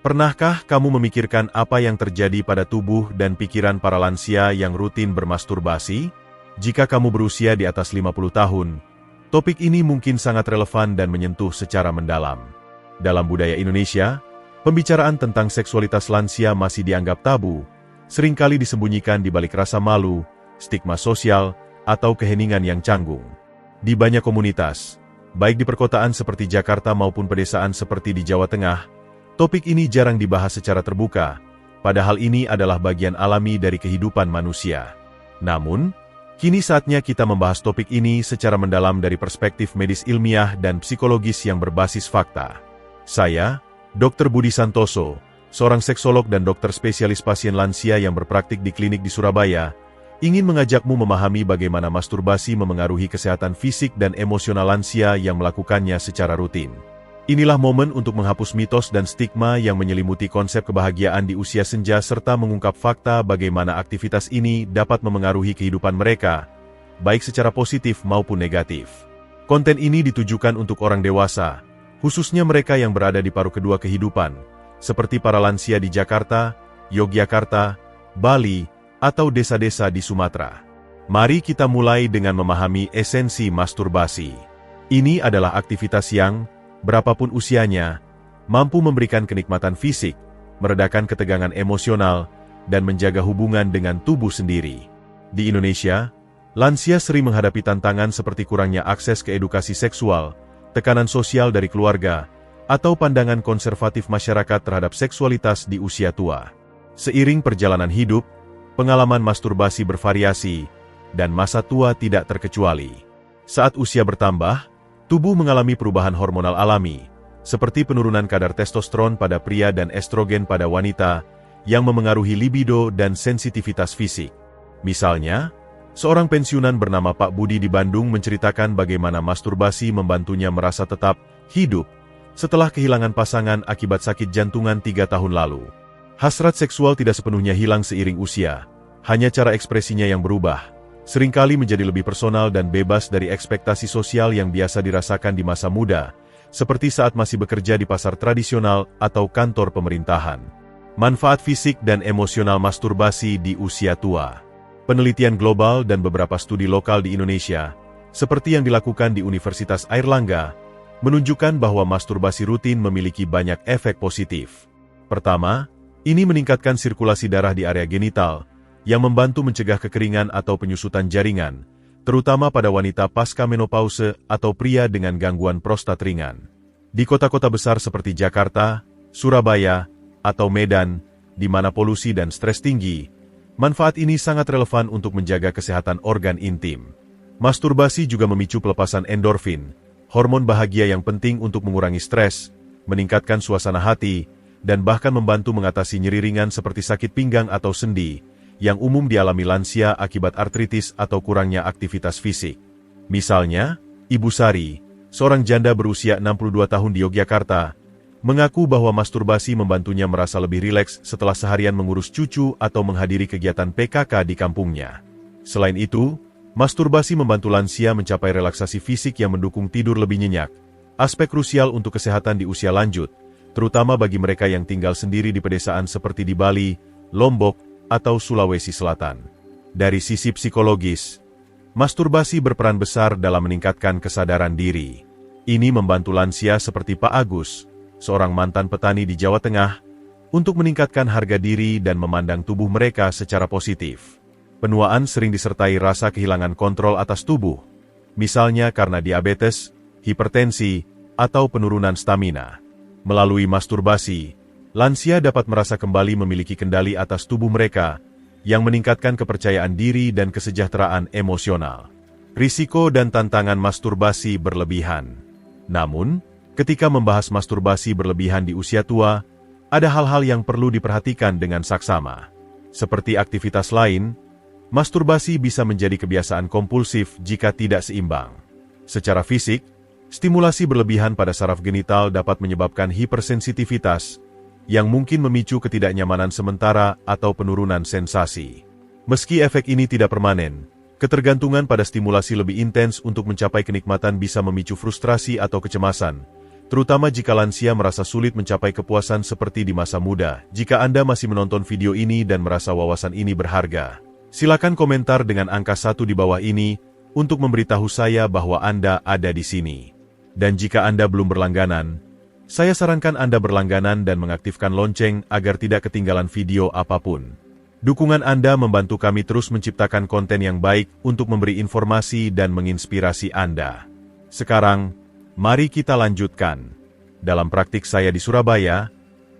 Pernahkah kamu memikirkan apa yang terjadi pada tubuh dan pikiran para lansia yang rutin bermasturbasi? Jika kamu berusia di atas 50 tahun, topik ini mungkin sangat relevan dan menyentuh secara mendalam. Dalam budaya Indonesia, pembicaraan tentang seksualitas lansia masih dianggap tabu, seringkali disembunyikan di balik rasa malu, stigma sosial, atau keheningan yang canggung. Di banyak komunitas, baik di perkotaan seperti Jakarta maupun pedesaan seperti di Jawa Tengah, topik ini jarang dibahas secara terbuka, padahal ini adalah bagian alami dari kehidupan manusia. Namun, kini saatnya kita membahas topik ini secara mendalam dari perspektif medis ilmiah dan psikologis yang berbasis fakta. Saya, Dr. Budi Santoso, seorang seksolog dan dokter spesialis pasien lansia yang berpraktik di klinik di Surabaya, ingin mengajakmu memahami bagaimana masturbasi memengaruhi kesehatan fisik dan emosional lansia yang melakukannya secara rutin. Inilah momen untuk menghapus mitos dan stigma yang menyelimuti konsep kebahagiaan di usia senja serta mengungkap fakta bagaimana aktivitas ini dapat memengaruhi kehidupan mereka, baik secara positif maupun negatif. Konten ini ditujukan untuk orang dewasa, khususnya mereka yang berada di paruh kedua kehidupan, seperti para lansia di Jakarta, Yogyakarta, Bali, atau desa-desa di Sumatera. Mari kita mulai dengan memahami esensi masturbasi. Ini adalah aktivitas yang, berapapun usianya, mampu memberikan kenikmatan fisik, meredakan ketegangan emosional, dan menjaga hubungan dengan tubuh sendiri. Di Indonesia, lansia sering menghadapi tantangan seperti kurangnya akses ke edukasi seksual, tekanan sosial dari keluarga, atau pandangan konservatif masyarakat terhadap seksualitas di usia tua. Seiring perjalanan hidup, pengalaman masturbasi bervariasi, dan masa tua tidak terkecuali. Saat usia bertambah, tubuh mengalami perubahan hormonal alami, seperti penurunan kadar testosteron pada pria dan estrogen pada wanita, yang memengaruhi libido dan sensitivitas fisik. Misalnya, seorang pensiunan bernama Pak Budi di Bandung menceritakan bagaimana masturbasi membantunya merasa tetap hidup setelah kehilangan pasangan akibat sakit jantungan 3 tahun lalu. Hasrat seksual tidak sepenuhnya hilang seiring usia, hanya cara ekspresinya yang berubah. Seringkali menjadi lebih personal dan bebas dari ekspektasi sosial yang biasa dirasakan di masa muda, seperti saat masih bekerja di pasar tradisional atau kantor pemerintahan. Manfaat fisik dan emosional masturbasi di usia tua. Penelitian global dan beberapa studi lokal di Indonesia, seperti yang dilakukan di Universitas Airlangga, menunjukkan bahwa masturbasi rutin memiliki banyak efek positif. Pertama, ini meningkatkan sirkulasi darah di area genital, yang membantu mencegah kekeringan atau penyusutan jaringan, terutama pada wanita pasca menopause atau pria dengan gangguan prostat ringan. Di kota-kota besar seperti Jakarta, Surabaya, atau Medan, di mana polusi dan stres tinggi, manfaat ini sangat relevan untuk menjaga kesehatan organ intim. Masturbasi juga memicu pelepasan endorfin, hormon bahagia yang penting untuk mengurangi stres, meningkatkan suasana hati, dan bahkan membantu mengatasi nyeri ringan seperti sakit pinggang atau sendi, yang umum dialami lansia akibat artritis atau kurangnya aktivitas fisik. Misalnya, Ibu Sari, seorang janda berusia 62 tahun di Yogyakarta, mengaku bahwa masturbasi membantunya merasa lebih rileks setelah seharian mengurus cucu atau menghadiri kegiatan PKK di kampungnya. Selain itu, masturbasi membantu lansia mencapai relaksasi fisik yang mendukung tidur lebih nyenyak, aspek krusial untuk kesehatan di usia lanjut, terutama bagi mereka yang tinggal sendiri di pedesaan seperti di Bali, Lombok, atau Sulawesi Selatan. Dari sisi psikologis, masturbasi berperan besar dalam meningkatkan kesadaran diri. Ini membantu lansia seperti Pak Agus, seorang mantan petani di Jawa Tengah, untuk meningkatkan harga diri dan memandang tubuh mereka secara positif. Penuaan sering disertai rasa kehilangan kontrol atas tubuh, misalnya karena diabetes, hipertensi, atau penurunan stamina. Melalui masturbasi, lansia dapat merasa kembali memiliki kendali atas tubuh mereka, yang meningkatkan kepercayaan diri dan kesejahteraan emosional. Risiko dan tantangan masturbasi berlebihan. Namun, ketika membahas masturbasi berlebihan di usia tua, ada hal-hal yang perlu diperhatikan dengan saksama. Seperti aktivitas lain, masturbasi bisa menjadi kebiasaan kompulsif jika tidak seimbang. Secara fisik, stimulasi berlebihan pada saraf genital dapat menyebabkan hipersensitivitas, yang mungkin memicu ketidaknyamanan sementara atau penurunan sensasi. Meski efek ini tidak permanen, ketergantungan pada stimulasi lebih intens untuk mencapai kenikmatan bisa memicu frustrasi atau kecemasan, terutama jika lansia merasa sulit mencapai kepuasan seperti di masa muda. Jika Anda masih menonton video ini dan merasa wawasan ini berharga, silakan komentar dengan angka 1 di bawah ini untuk memberitahu saya bahwa Anda ada di sini. Dan jika Anda belum berlangganan, saya sarankan Anda berlangganan dan mengaktifkan lonceng agar tidak ketinggalan video apapun. Dukungan Anda membantu kami terus menciptakan konten yang baik untuk memberi informasi dan menginspirasi Anda. Sekarang, mari kita lanjutkan. Dalam praktik saya di Surabaya,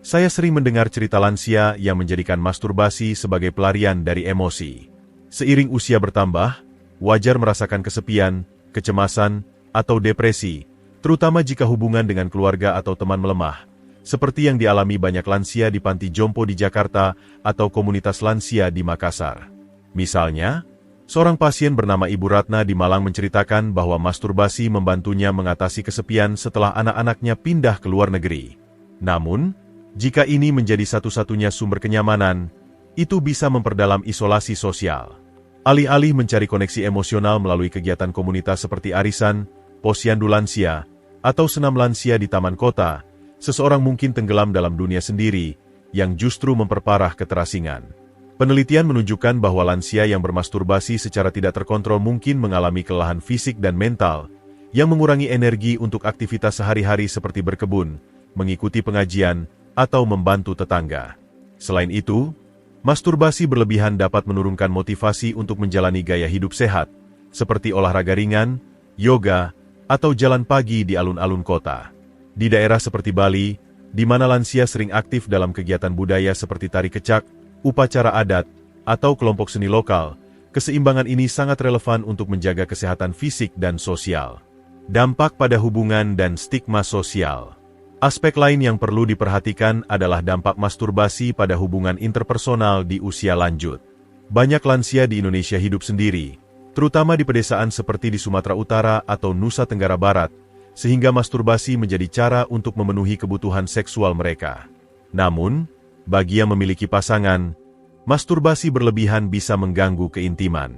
saya sering mendengar cerita lansia yang menjadikan masturbasi sebagai pelarian dari emosi. Seiring usia bertambah, wajar merasakan kesepian, kecemasan, atau depresi, terutama jika hubungan dengan keluarga atau teman melemah, seperti yang dialami banyak lansia di Panti Jompo di Jakarta atau komunitas lansia di Makassar. Misalnya, seorang pasien bernama Ibu Ratna di Malang menceritakan bahwa masturbasi membantunya mengatasi kesepian setelah anak-anaknya pindah ke luar negeri. Namun, jika ini menjadi satu-satunya sumber kenyamanan, itu bisa memperdalam isolasi sosial. Alih-alih mencari koneksi emosional melalui kegiatan komunitas seperti arisan, posyandu lansia, atau senam lansia di taman kota, seseorang mungkin tenggelam dalam dunia sendiri yang justru memperparah keterasingan. Penelitian menunjukkan bahwa lansia yang bermasturbasi secara tidak terkontrol mungkin mengalami kelelahan fisik dan mental, yang mengurangi energi untuk aktivitas sehari-hari seperti berkebun, mengikuti pengajian, atau membantu tetangga. Selain itu, masturbasi berlebihan dapat menurunkan motivasi untuk menjalani gaya hidup sehat, seperti olahraga ringan, yoga, atau jalan pagi di alun-alun kota. Di daerah seperti Bali, di mana lansia sering aktif dalam kegiatan budaya seperti tari kecak, upacara adat, atau kelompok seni lokal, keseimbangan ini sangat relevan untuk menjaga kesehatan fisik dan sosial. Dampak pada hubungan dan stigma sosial. Aspek lain yang perlu diperhatikan adalah dampak masturbasi pada hubungan interpersonal di usia lanjut. Banyak lansia di Indonesia hidup sendiri, terutama di pedesaan seperti di Sumatera Utara atau Nusa Tenggara Barat, sehingga masturbasi menjadi cara untuk memenuhi kebutuhan seksual mereka. Namun, bagi yang memiliki pasangan, masturbasi berlebihan bisa mengganggu keintiman.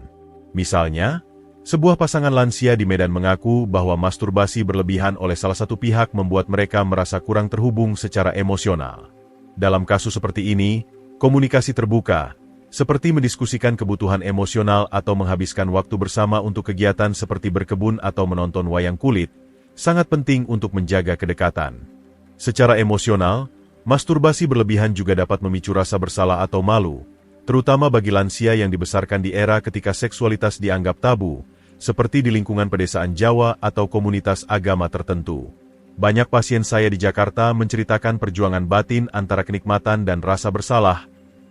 Misalnya, sebuah pasangan lansia di Medan mengaku bahwa masturbasi berlebihan oleh salah satu pihak membuat mereka merasa kurang terhubung secara emosional. Dalam kasus seperti ini, komunikasi terbuka, seperti mendiskusikan kebutuhan emosional atau menghabiskan waktu bersama untuk kegiatan seperti berkebun atau menonton wayang kulit, sangat penting untuk menjaga kedekatan. Secara emosional, masturbasi berlebihan juga dapat memicu rasa bersalah atau malu, terutama bagi lansia yang dibesarkan di era ketika seksualitas dianggap tabu, seperti di lingkungan pedesaan Jawa atau komunitas agama tertentu. Banyak pasien saya di Jakarta menceritakan perjuangan batin antara kenikmatan dan rasa bersalah,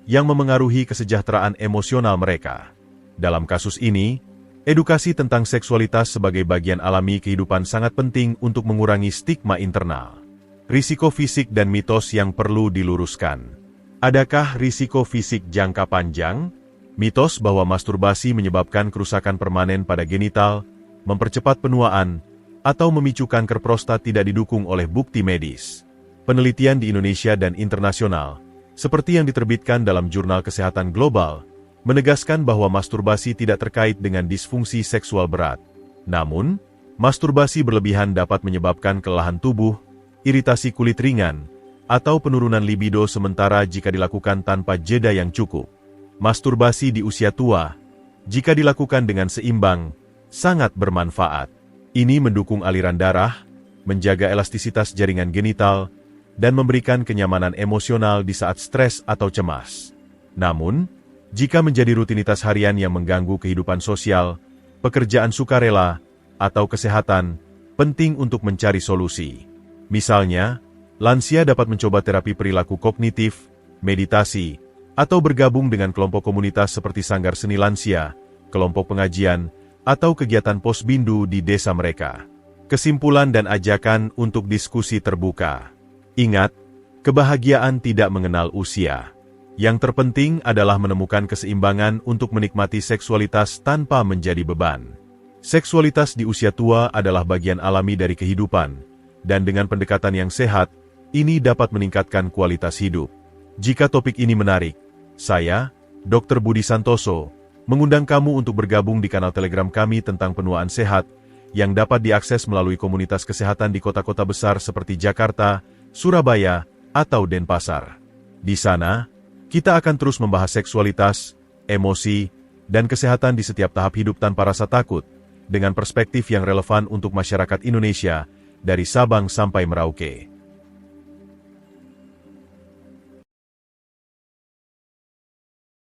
yang memengaruhi kesejahteraan emosional mereka. Dalam kasus ini, edukasi tentang seksualitas sebagai bagian alami kehidupan sangat penting untuk mengurangi stigma internal. Risiko fisik dan mitos yang perlu diluruskan. Adakah risiko fisik jangka panjang? Mitos bahwa masturbasi menyebabkan kerusakan permanen pada genital, mempercepat penuaan, atau memicu kanker prostat tidak didukung oleh bukti medis. Penelitian di Indonesia dan internasional, seperti yang diterbitkan dalam Jurnal Kesehatan Global, menegaskan bahwa masturbasi tidak terkait dengan disfungsi seksual berat. Namun, masturbasi berlebihan dapat menyebabkan kelelahan tubuh, iritasi kulit ringan, atau penurunan libido sementara jika dilakukan tanpa jeda yang cukup. Masturbasi di usia tua, jika dilakukan dengan seimbang, sangat bermanfaat. Ini mendukung aliran darah, menjaga elastisitas jaringan genital, dan memberikan kenyamanan emosional di saat stres atau cemas. Namun, jika menjadi rutinitas harian yang mengganggu kehidupan sosial, pekerjaan sukarela, atau kesehatan, penting untuk mencari solusi. Misalnya, lansia dapat mencoba terapi perilaku kognitif, meditasi, atau bergabung dengan kelompok komunitas seperti sanggar seni lansia, kelompok pengajian, atau kegiatan posbindu di desa mereka. Kesimpulan dan ajakan untuk diskusi terbuka. Ingat, kebahagiaan tidak mengenal usia. Yang terpenting adalah menemukan keseimbangan untuk menikmati seksualitas tanpa menjadi beban. Seksualitas di usia tua adalah bagian alami dari kehidupan, dan dengan pendekatan yang sehat, ini dapat meningkatkan kualitas hidup. Jika topik ini menarik, saya, Dr. Budi Santoso, mengundang kamu untuk bergabung di kanal Telegram kami tentang penuaan sehat, yang dapat diakses melalui komunitas kesehatan di kota-kota besar seperti Jakarta, Surabaya, atau Denpasar. Di sana, kita akan terus membahas seksualitas, emosi, dan kesehatan di setiap tahap hidup tanpa rasa takut, dengan perspektif yang relevan untuk masyarakat Indonesia, dari Sabang sampai Merauke.